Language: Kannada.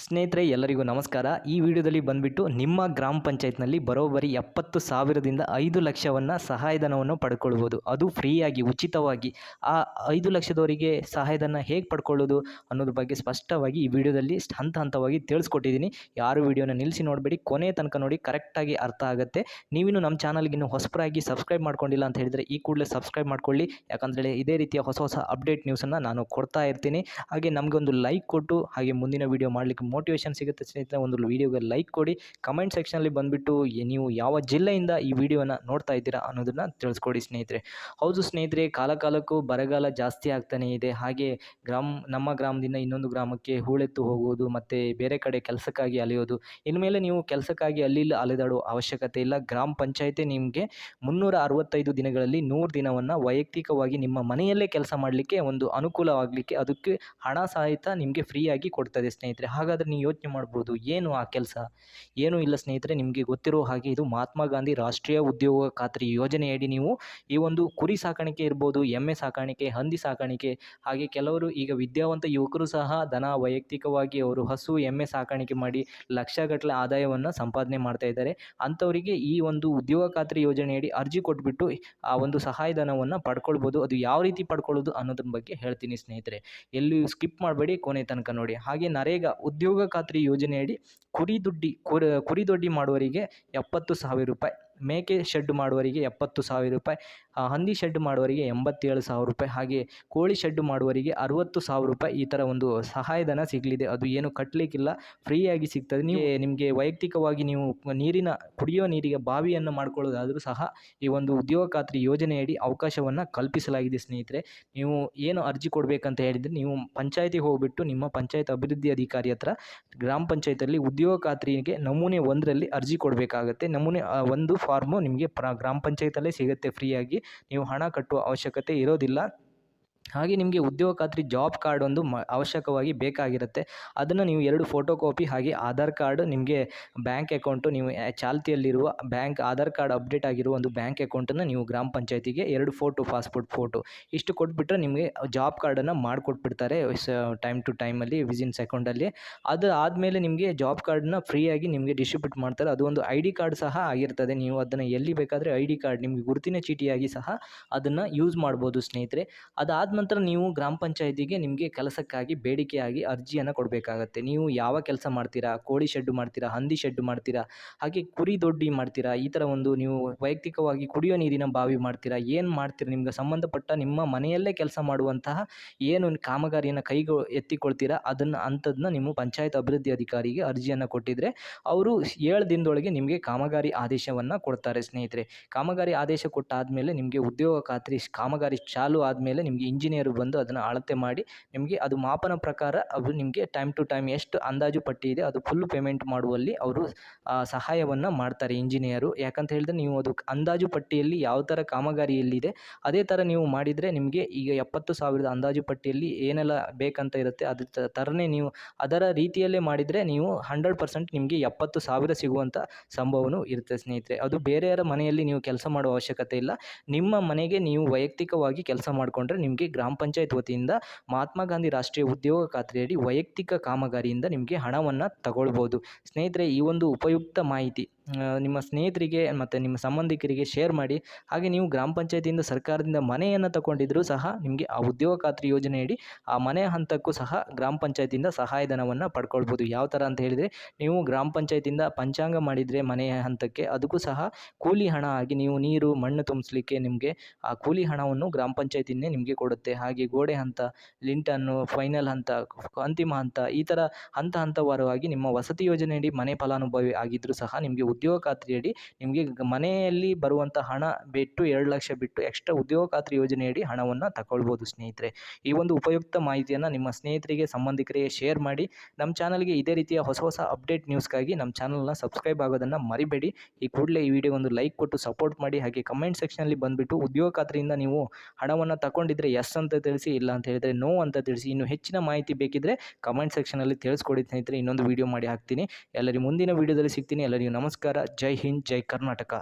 ಸ್ನೇಹಿತರೆ ಎಲ್ಲರಿಗೂ ನಮಸ್ಕಾರ. ಈ ವಿಡಿಯೋದಲ್ಲಿ ಬಂದುಬಿಟ್ಟು ನಿಮ್ಮ ಗ್ರಾಮ ಪಂಚಾಯತ್ನಲ್ಲಿ ಬರೋಬ್ಬರಿ 70,000ದಿಂದ 5 ಲಕ್ಷವನ್ನು ಸಹಾಯಧನವನ್ನು ಪಡ್ಕೊಳ್ಬೋದು. ಅದು ಫ್ರೀಯಾಗಿ ಉಚಿತವಾಗಿ. ಆ 5 ಲಕ್ಷದವರಿಗೆ ಸಹಾಯಧನ ಹೇಗೆ ಪಡ್ಕೊಳ್ಳೋದು ಅನ್ನೋದ್ರ ಬಗ್ಗೆ ಸ್ಪಷ್ಟವಾಗಿ ಈ ವಿಡಿಯೋದಲ್ಲಿ ಹಂತ ಹಂತವಾಗಿ ತಿಳಿಸ್ಕೊಟ್ಟಿದ್ದೀನಿ. ಯಾರು ವಿಡಿಯೋನ ನಿಲ್ಲಿಸಿ ನೋಡಬೇಡಿ, ಕೊನೆ ತನಕ ನೋಡಿ, ಕರೆಕ್ಟಾಗಿ ಅರ್ಥ ಆಗುತ್ತೆ. ನೀವಿನ್ನು ನಮ್ಮ ಚಾನಲ್ಗಿನ್ನು ಹೊಸಬರಾಗಿ ಸಬ್ಸ್ಕ್ರೈಬ್ ಮಾಡ್ಕೊಂಡಿಲ್ಲ ಅಂತ ಹೇಳಿದರೆ ಈ ಕೂಡಲೇ ಸಬ್ಸ್ಕ್ರೈಬ್ ಮಾಡ್ಕೊಳ್ಳಿ. ಯಾಕಂದರೆ ಇದೇ ರೀತಿಯ ಹೊಸ ಹೊಸ ಅಪ್ಡೇಟ್ ನ್ಯೂಸನ್ನು ನಾನು ಕೊಡ್ತಾ ಇರ್ತೀನಿ. ಹಾಗೆ ನಮಗೊಂದು ಲೈಕ್ ಕೊಟ್ಟು ಹಾಗೆ ಮುಂದಿನ ವಿಡಿಯೋ ಮಾಡಲಿಕ್ಕೆ ಮೋಟಿವೇಶನ್ ಸಿಗುತ್ತೆ ಸ್ನೇಹಿತರೆ. ಒಂದು ವಿಡಿಯೋಗೆ ಲೈಕ್ ಕೊಡಿ. ಕಮೆಂಟ್ ಸೆಕ್ಷನಲ್ಲಿ ಬಂದುಬಿಟ್ಟು ನೀವು ಯಾವ ಜಿಲ್ಲೆಯಿಂದ ಈ ವಿಡಿಯೋನ ನೋಡ್ತಾ ಇದ್ದೀರಾ ಅನ್ನೋದನ್ನು ತಿಳಿಸ್ಕೊಡಿ ಸ್ನೇಹಿತರೆ. ಹೌದು ಸ್ನೇಹಿತರೆ, ಕಾಲಕ್ಕೂ ಬರಗಾಲ ಜಾಸ್ತಿ ಆಗ್ತಾನೇ ಇದೆ. ಹಾಗೆ ನಮ್ಮ ಗ್ರಾಮದಿಂದ ಇನ್ನೊಂದು ಗ್ರಾಮಕ್ಕೆ ಹೂಳೆತ್ತು ಹೋಗುವುದು ಮತ್ತು ಬೇರೆ ಕಡೆ ಕೆಲಸಕ್ಕಾಗಿ ಅಲೆಯೋದು. ಇನ್ಮೇಲೆ ನೀವು ಕೆಲಸಕ್ಕಾಗಿ ಅಲ್ಲಿ ಅಲೆದಾಡುವ ಅವಶ್ಯಕತೆ ಇಲ್ಲ. ಗ್ರಾಮ ಪಂಚಾಯತಿ ನಿಮಗೆ 365 ದಿನಗಳಲ್ಲಿ 100 ದಿನವನ್ನು ವೈಯಕ್ತಿಕವಾಗಿ ನಿಮ್ಮ ಮನೆಯಲ್ಲೇ ಕೆಲಸ ಮಾಡಲಿಕ್ಕೆ ಒಂದು ಅನುಕೂಲವಾಗಲಿಕ್ಕೆ ಅದಕ್ಕೆ ಹಣ ಸಹಿತ ನಿಮಗೆ ಫ್ರೀಯಾಗಿ ಕೊಡ್ತದೆ ಸ್ನೇಹಿತರೆ. ಹಾಗಾದರೆ ನೀವು ಯೋಚನೆ ಮಾಡ್ಬೋದು, ಏನು ಆ ಕೆಲಸ? ಏನೂ ಇಲ್ಲ ಸ್ನೇಹಿತರೆ. ನಿಮಗೆ ಗೊತ್ತಿರೋ ಹಾಗೆ ಇದು ಮಹಾತ್ಮ ಗಾಂಧಿ ರಾಷ್ಟ್ರೀಯ ಉದ್ಯೋಗ ಖಾತ್ರಿ ಯೋಜನೆಯಡಿ ನೀವು ಈ ಒಂದು ಕುರಿ ಸಾಕಾಣಿಕೆ ಇರ್ಬೋದು, ಎಮ್ಮೆ ಸಾಕಾಣಿಕೆ, ಹಂದಿ ಸಾಕಾಣಿಕೆ, ಹಾಗೆ ಕೆಲವರು ಈಗ ವಿದ್ಯಾವಂತ ಯುವಕರು ಸಹ ವೈಯಕ್ತಿಕವಾಗಿ ಅವರು ಹಸು ಎಮ್ಮೆ ಸಾಕಾಣಿಕೆ ಮಾಡಿ ಲಕ್ಷಗಟ್ಟಲೆ ಆದಾಯವನ್ನು ಸಂಪಾದನೆ ಮಾಡ್ತಾ ಇದ್ದಾರೆ. ಅಂಥವರಿಗೆ ಈ ಒಂದು ಉದ್ಯೋಗ ಖಾತ್ರಿ ಯೋಜನೆಯಡಿ ಅರ್ಜಿ ಕೊಟ್ಬಿಟ್ಟು ಆ ಒಂದು ಸಹಾಯಧನವನ್ನು ಪಡ್ಕೊಳ್ಬೋದು. ಅದು ಯಾವ ರೀತಿ ಪಡ್ಕೊಳ್ಳೋದು ಅನ್ನೋದ್ರ ಬಗ್ಗೆ ಹೇಳ್ತೀನಿ ಸ್ನೇಹಿತರೆ. ಎಲ್ಲಿ ಸ್ಕಿಪ್ ಮಾಡಬೇಡಿ, ಕೊನೆ ತನಕ ನೋಡಿ. ಹಾಗೆ ನರೇಗಾ ಉದ್ಯೋಗ ಖಾತ್ರಿ ಯೋಜನೆಯಡಿ ಕುರಿದೊಡ್ಡಿ ಮಾಡುವವರಿಗೆ 70,000 ರೂಪಾಯಿ, ಮೇಕೆ ಶೆಡ್ ಮಾಡುವವರಿಗೆ 70,000 ರೂಪಾಯಿ, ಹಂದಿ ಶೆಡ್ ಮಾಡುವವರಿಗೆ 87,000 ರೂಪಾಯಿ, ಹಾಗೆ ಕೋಳಿ ಶೆಡ್ ಮಾಡುವವರಿಗೆ 60,000 ರೂಪಾಯಿ ಈ ಥರ ಒಂದು ಸಹಾಯಧನ ಸಿಗಲಿದೆ. ಅದು ಏನು ಕಟ್ಟಲಿಕ್ಕಿಲ್ಲ, ಫ್ರೀಯಾಗಿ ಸಿಗ್ತದೆ. ನಿಮಗೆ ವೈಯಕ್ತಿಕವಾಗಿ ನೀವು ಕುಡಿಯೋ ನೀರಿಗೆ ಬಾವಿಯನ್ನು ಮಾಡ್ಕೊಳ್ಳೋದಾದರೂ ಸಹ ಈ ಒಂದು ಉದ್ಯೋಗ ಖಾತ್ರಿ ಯೋಜನೆಯಡಿ ಅವಕಾಶವನ್ನು ಕಲ್ಪಿಸಲಾಗಿದೆ ಸ್ನೇಹಿತರೆ. ನೀವು ಏನು ಅರ್ಜಿ ಕೊಡಬೇಕಂತ ಹೇಳಿದರೆ ನೀವು ಪಂಚಾಯತಿಗೆ ಹೋಗ್ಬಿಟ್ಟು ನಿಮ್ಮ ಪಂಚಾಯತ್ ಅಭಿವೃದ್ಧಿ ಅಧಿಕಾರಿ ಹತ್ರ ಗ್ರಾಮ ಪಂಚಾಯತಲ್ಲಿ ಉದ್ಯೋಗ ಖಾತ್ರಿಗೆ ನಮೂನೆ 1ರಲ್ಲಿ ಅರ್ಜಿ ಕೊಡಬೇಕಾಗತ್ತೆ. ನಮೂನೆ 1 ಫಾರ್ಮು ನಿಮಗೆ ಗ್ರಾಮ ಪಂಚಾಯತಲ್ಲೇ ಸಿಗುತ್ತೆ ಫ್ರೀಯಾಗಿ. ನೀವು ಹಣ ಕಟ್ಟುವ ಅವಶ್ಯಕತೆ ಇರೋದಿಲ್ಲ. ಹಾಗೆ ನಿಮಗೆ ಉದ್ಯೋಗ ಖಾತ್ರಿ ಜಾಬ್ ಕಾರ್ಡ್ ಒಂದು ಅವಶ್ಯಕವಾಗಿ ಬೇಕಾಗಿರುತ್ತೆ. ಅದನ್ನು ನೀವು 2 ಫೋಟೋ ಕಾಪಿ ಹಾಗೆ ಆಧಾರ್ ಕಾರ್ಡ್, ನಿಮಗೆ ಬ್ಯಾಂಕ್ ಅಕೌಂಟು, ನೀವು ಚಾಲ್ತಿಯಲ್ಲಿರುವ ಬ್ಯಾಂಕ್ ಆಧಾರ್ ಕಾರ್ಡ್ ಅಪ್ಡೇಟ್ ಆಗಿರುವ ಒಂದು ಬ್ಯಾಂಕ್ ಅಕೌಂಟನ್ನು ನೀವು ಗ್ರಾಮ ಪಂಚಾಯತಿಗೆ 2 ಫೋಟೋ, ಪಾಸ್ಪೋರ್ಟ್ ಫೋಟೋ ಇಷ್ಟು ಕೊಟ್ಬಿಟ್ರೆ ನಿಮಗೆ ಜಾಬ್ ಕಾರ್ಡನ್ನು ಮಾಡಿಕೊಟ್ಬಿಡ್ತಾರೆ ಟೈಮ್ ಟು ಟೈಮಲ್ಲಿ ವಿಸಿನ್ ಸೆಕೆಂಡಲ್ಲಿ. ಅದು ಆದಮೇಲೆ ನಿಮಗೆ ಜಾಬ್ ಕಾರ್ಡನ್ನ ಫ್ರೀಯಾಗಿ ನಿಮಗೆ ಡಿಸ್ಟ್ರಿಬ್ಯೂಟ್ ಮಾಡ್ತಾರೆ. ಅದು ಒಂದು ID ಕಾರ್ಡ್ ಸಹ ಆಗಿರ್ತದೆ. ನೀವು ಅದನ್ನು ಎಲ್ಲಿ ಬೇಕಾದರೆ ID ಕಾರ್ಡ್ ನಿಮಗೆ ಗುರುತಿನ ಚೀಟಿಯಾಗಿ ಸಹ ಅದನ್ನು ಯೂಸ್ ಮಾಡ್ಬೋದು ಸ್ನೇಹಿತರೆ. ಅದಾದ ನಂತರ ನೀವು ಗ್ರಾಮ ಪಂಚಾಯತಿಗೆ ನಿಮಗೆ ಕೆಲಸಕ್ಕಾಗಿ ಬೇಡಿಕೆಯಾಗಿ ಅರ್ಜಿಯನ್ನು ಕೊಡಬೇಕಾಗತ್ತೆ. ನೀವು ಯಾವ ಕೆಲಸ ಮಾಡ್ತೀರಾ? ಕೋಳಿ ಶೆಡ್ಡು ಮಾಡ್ತೀರಾ, ಹಂದಿ ಶೆಡ್ಡು ಮಾಡ್ತೀರಾ, ಹಾಗೆ ಕುರಿ ದೊಡ್ಡಿ ಮಾಡ್ತೀರಾ, ಈ ಥರ ಒಂದು ನೀವು ವೈಯಕ್ತಿಕವಾಗಿ ಕುಡಿಯೋ ನೀರಿನ ಬಾವಿ ಮಾಡ್ತೀರಾ, ಏನು ಮಾಡ್ತೀರಾ? ನಿಮ್ಗೆ ಸಂಬಂಧಪಟ್ಟ ನಿಮ್ಮ ಮನೆಯಲ್ಲೇ ಕೆಲಸ ಮಾಡುವಂತಹ ಏನು ಕಾಮಗಾರಿಯನ್ನು ಎತ್ತಿಕೊಳ್ತೀರಾ ಅಂಥದ್ದನ್ನ ನೀವು ಪಂಚಾಯತ್ ಅಭಿವೃದ್ಧಿ ಅಧಿಕಾರಿಗೆ ಅರ್ಜಿಯನ್ನು ಕೊಟ್ಟಿದ್ರೆ ಅವರು 7 ದಿನದೊಳಗೆ ನಿಮಗೆ ಕಾಮಗಾರಿ ಆದೇಶವನ್ನು ಕೊಡ್ತಾರೆ ಸ್ನೇಹಿತರೆ. ಕಾಮಗಾರಿ ಆದೇಶ ಕೊಟ್ಟಾದಮೇಲೆ ನಿಮಗೆ ಉದ್ಯೋಗ ಖಾತ್ರಿ ಕಾಮಗಾರಿ ಚಾಲು ಆದಮೇಲೆ ನಿಮಗೆ ಇಂಜಿನಿಯರ್ ಬಂದು ಅದನ್ನು ಅಳತೆ ಮಾಡಿ ನಿಮಗೆ ಅದು ಮಾಪನ ಪ್ರಕಾರ ಅದು ನಿಮಗೆ ಟೈಮ್ ಟು ಟೈಮ್ ಎಷ್ಟು ಅಂದಾಜು ಪಟ್ಟಿ ಇದೆ ಅದು ಫುಲ್ ಪೇಮೆಂಟ್ ಮಾಡುವಲ್ಲಿ ಅವರು ಸಹಾಯವನ್ನು ಮಾಡ್ತಾರೆ ಇಂಜಿನಿಯರು. ಯಾಕಂತ ಹೇಳಿದ್ರೆ ನೀವು ಅದು ಅಂದಾಜು ಪಟ್ಟಿಯಲ್ಲಿ ಯಾವ ಥರ ಕಾಮಗಾರಿ ಎಲ್ಲಿದೆ ಅದೇ ಥರ ನೀವು ಮಾಡಿದರೆ ನಿಮಗೆ ಈಗ 70,000 ಅಂದಾಜು ಪಟ್ಟಿಯಲ್ಲಿ ಏನೆಲ್ಲ ಬೇಕಂತ ಇರುತ್ತೆ ಅದ್ರ ಥರನೇ ನೀವು ಅದರ ರೀತಿಯಲ್ಲೇ ಮಾಡಿದರೆ ನೀವು 100% ನಿಮಗೆ 70,000 ಸಿಗುವಂಥ ಸಂಭವನೂ ಇರುತ್ತೆ ಸ್ನೇಹಿತರೆ. ಅದು ಬೇರೆಯವರ ಮನೆಯಲ್ಲಿ ನೀವು ಕೆಲಸ ಮಾಡುವ ಅವಶ್ಯಕತೆ ಇಲ್ಲ. ನಿಮ್ಮ ಮನೆಗೆ ನೀವು ವೈಯಕ್ತಿಕವಾಗಿ ಕೆಲಸ ಮಾಡಿಕೊಂಡ್ರೆ ನಿಮಗೆ ಗ್ರಾಮ ಪಂಚಾಯತ್ ವತಿಯಿಂದ ಮಹಾತ್ಮ ಗಾಂಧಿ ರಾಷ್ಟ್ರೀಯ ಉದ್ಯೋಗ ಖಾತ್ರಿಯಡಿ ವೈಯಕ್ತಿಕ ಕಾಮಗಾರಿಯಿಂದ ನಿಮಗೆ ಹಣವನ್ನು ತಗೊಳ್ಬೋದು ಸ್ನೇಹಿತರೆ. ಈ ಒಂದು ಉಪಯುಕ್ತ ಮಾಹಿತಿ ನಿಮ್ಮ ಸ್ನೇಹಿತರಿಗೆ ಮತ್ತು ನಿಮ್ಮ ಸಂಬಂಧಿಕರಿಗೆ ಶೇರ್ ಮಾಡಿ. ಹಾಗೆ ನೀವು ಗ್ರಾಮ ಪಂಚಾಯತಿಯಿಂದ ಸರ್ಕಾರದಿಂದ ಮನೆಯನ್ನು ತಗೊಂಡಿದ್ರೂ ಸಹ ನಿಮಗೆ ಆ ಉದ್ಯೋಗ ಖಾತ್ರಿ ಯೋಜನೆಯಡಿ ಆ ಮನೆ ಹಂತಕ್ಕೂ ಸಹ ಗ್ರಾಮ ಪಂಚಾಯತಿಯಿಂದ ಸಹಾಯಧನವನ್ನು ಪಡ್ಕೊಳ್ಬೋದು. ಯಾವ ಥರ ಅಂತ ಹೇಳಿದರೆ ನೀವು ಗ್ರಾಮ ಪಂಚಾಯತಿಯಿಂದ ಪಂಚಾಂಗ ಮಾಡಿದರೆ ಮನೆಯ ಹಂತಕ್ಕೆ ಅದಕ್ಕೂ ಸಹ ಕೂಲಿ ಹಣ ಆಗಿ ನೀವು ನೀರು ಮಣ್ಣು ತುಂಬಿಸ್ಲಿಕ್ಕೆ ನಿಮಗೆ ಆ ಕೂಲಿ ಹಣವನ್ನು ಗ್ರಾಮ ಪಂಚಾಯತಿನೇ ನಿಮಗೆ ಕೊಡುತ್ತೆ. ಹಾಗೆ ಗೋಡೆ ಹಂತ, ಲಿಂಟನ್ನು, ಫೈನಲ್ ಹಂತ, ಅಂತಿಮ ಹಂತ, ಈ ಥರ ಹಂತವಾರವಾಗಿ ನಿಮ್ಮ ವಸತಿ ಯೋಜನೆಯಡಿ ಮನೆ ಫಲಾನುಭವಿ ಆಗಿದ್ದರೂ ಸಹ ನಿಮಗೆ ಉದ್ಯೋಗ ಖಾತ್ರಿಯಡಿ ನಿಮಗೆ ಮನೆಯಲ್ಲಿ ಬರುವಂಥ ಹಣ ಬಿಟ್ಟು 2 ಲಕ್ಷ ಬಿಟ್ಟು ಎಕ್ಸ್ಟ್ರಾ ಉದ್ಯೋಗ ಖಾತ್ರಿ ಯೋಜನೆಯಡಿ ಹಣವನ್ನು ತಗೊಳ್ಬೋದು ಸ್ನೇಹಿತರೆ. ಈ ಒಂದು ಉಪಯುಕ್ತ ಮಾಹಿತಿಯನ್ನು ನಿಮ್ಮ ಸ್ನೇಹಿತರಿಗೆ, ಸಂಬಂಧಿಕರಿಗೆ ಶೇರ್ ಮಾಡಿ. ನಮ್ಮ ಚಾನಲ್ಗೆ ಇದೇ ರೀತಿಯ ಹೊಸ ಹೊಸ ಅಪ್ಡೇಟ್ ನ್ಯೂಸ್ಗಾಗಿ ನಮ್ಮ ಚಾನಲ್ನ ಸಬ್ಸ್ಕ್ರೈಬ್ ಆಗೋದನ್ನು ಮರಿಬೇಡಿ. ಈ ಕೂಡಲೇ ಈ ವಿಡಿಯೋ ಒಂದು ಲೈಕ್ ಕೊಟ್ಟು ಸಪೋರ್ಟ್ ಮಾಡಿ. ಹಾಗೆ ಕಮೆಂಟ್ ಸೆಕ್ಷನಲ್ಲಿ ಬಂದುಬಿಟ್ಟು ಉದ್ಯೋಗ ಖಾತ್ರಿಯಿಂದ ನೀವು ಹಣವನ್ನು ತಗೊಂಡಿದ್ರೆ ಎಸ್ ಅಂತ ತಿಳಿಸಿ, ಇಲ್ಲ ಅಂತ ಹೇಳಿದರೆ ನೋ ಅಂತ ತಿಳಿಸಿ. ಇನ್ನು ಹೆಚ್ಚಿನ ಮಾಹಿತಿ ಬೇಕಿದ್ದರೆ ಕಮೆಂಟ್ ಸೆಕ್ಷನಲ್ಲಿ ತಿಳಿಸ್ಕೊಡಿ ಸ್ನೇಹಿತರೆ. ಇನ್ನೊಂದು ವಿಡಿಯೋ ಮಾಡಿ ಹಾಕ್ತೀನಿ. ಎಲ್ಲರಿಗೂ ಮುಂದಿನ ವಿಡಿಯೋದಲ್ಲಿ ಸಿಗ್ತೀನಿ. ಎಲ್ಲರಿಗೂ ನಮಸ್ಕಾರ. ಜೈ ಹಿಂದ್, ಜೈ ಕರ್ನಾಟಕ.